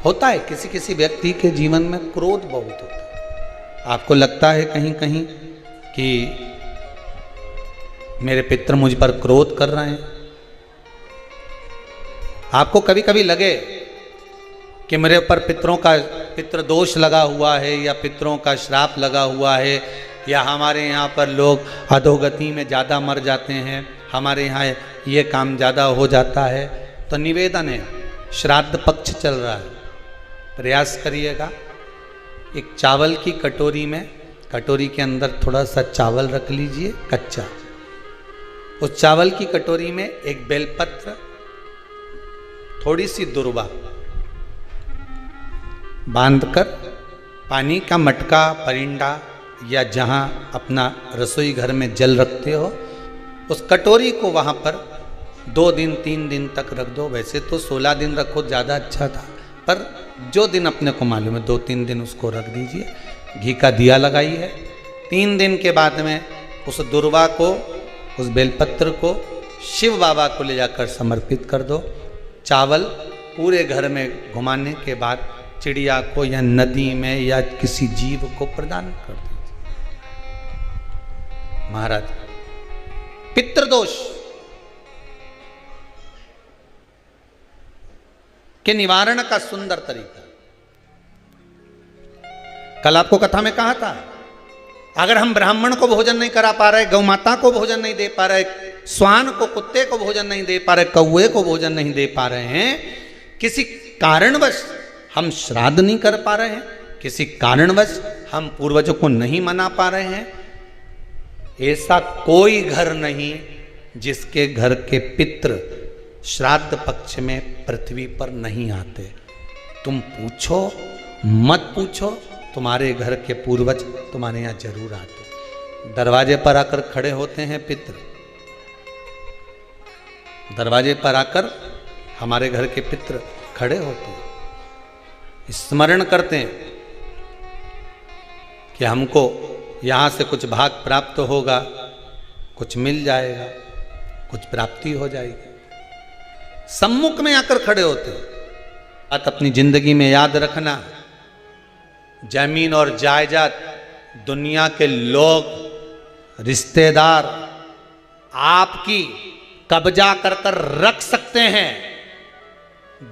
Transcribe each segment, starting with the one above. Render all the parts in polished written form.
होता है किसी किसी व्यक्ति के जीवन में क्रोध बहुत होता है। आपको लगता है कहीं कहीं कि मेरे पितर मुझ पर क्रोध कर रहे हैं। आपको कभी कभी लगे कि मेरे ऊपर पितृ दोष लगा हुआ है या पितरों का श्राप लगा हुआ है, या हमारे यहाँ पर लोग अधोगति में ज़्यादा मर जाते हैं, हमारे यहाँ ये काम ज़्यादा हो जाता है। तो निवेदन है, श्राद्ध पक्ष चल रहा है, प्रयास करिएगा। एक चावल की कटोरी में, कटोरी के अंदर थोड़ा सा चावल रख लीजिए कच्चा। उस चावल की कटोरी में एक बेलपत्र, थोड़ी सी दुर्वा बांधकर पानी का मटका, परिंडा या जहां अपना रसोई घर में जल रखते हो, उस कटोरी को वहां पर 2 दिन 3 दिन तक रख दो। वैसे तो 16 दिन रखो ज़्यादा अच्छा था, पर जो दिन अपने को मालूम है 2-3 दिन उसको रख दीजिए। घी का दिया लगाइए। 3 दिन के बाद में उस दुर्वा को, उस बेलपत्र को शिव बाबा को ले जाकर समर्पित कर दो। चावल पूरे घर में घुमाने के बाद चिड़िया को या नदी में या किसी जीव को प्रदान कर दीजिए। महाराज, पितृदोष के निवारण का सुंदर तरीका। कल आपको कथा में कहा था, अगर हम ब्राह्मण को भोजन नहीं करा पा रहे, गौ माता को भोजन नहीं दे पा रहे, श्वान को, कुत्ते को भोजन नहीं दे पा रहे, कौवे को भोजन नहीं दे पा रहे हैं, किसी कारणवश हम श्राद्ध नहीं कर पा रहे हैं, किसी कारणवश हम पूर्वजों को नहीं मना पा रहे हैं, ऐसा कोई घर नहीं जिसके घर के पितृ श्राद्ध पक्ष में पृथ्वी पर नहीं आते। तुम पूछो मत पूछो, तुम्हारे घर के पूर्वज तुम्हारे यहाँ जरूर आते। दरवाजे पर आकर खड़े होते हैं पितृ, दरवाजे पर आकर हमारे घर के पितृ खड़े होते हैं, स्मरण करते हैं कि हमको यहाँ से कुछ भाग प्राप्त होगा, कुछ मिल जाएगा, कुछ प्राप्ति हो जाएगी। सम्मुख में आकर खड़े होते हैं। बात अपनी जिंदगी में याद रखना, जमीन और जायदाद दुनिया के लोग, रिश्तेदार आपकी कब्जा कर कर रख सकते हैं,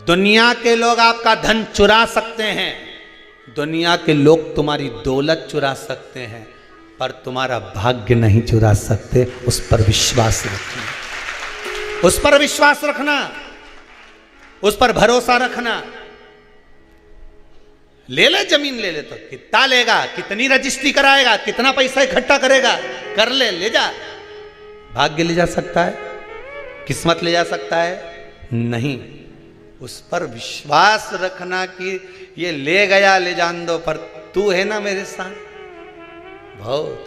दुनिया के लोग आपका धन चुरा सकते हैं, दुनिया के लोग तुम्हारी दौलत चुरा सकते हैं, पर तुम्हारा भाग्य नहीं चुरा सकते। उस पर विश्वास रखना, उस पर विश्वास रखना, उस पर भरोसा रखना। ले ले जमीन, ले ले तो कितना लेगा, कितनी रजिस्ट्री कराएगा, कितना पैसा इकट्ठा करेगा, कर ले, ले जा। भाग्य ले जा सकता है, किस्मत ले जा सकता है? नहीं। उस पर विश्वास रखना कि ये ले गया ले जान दो, पर तू है ना मेरे साथ, बहुत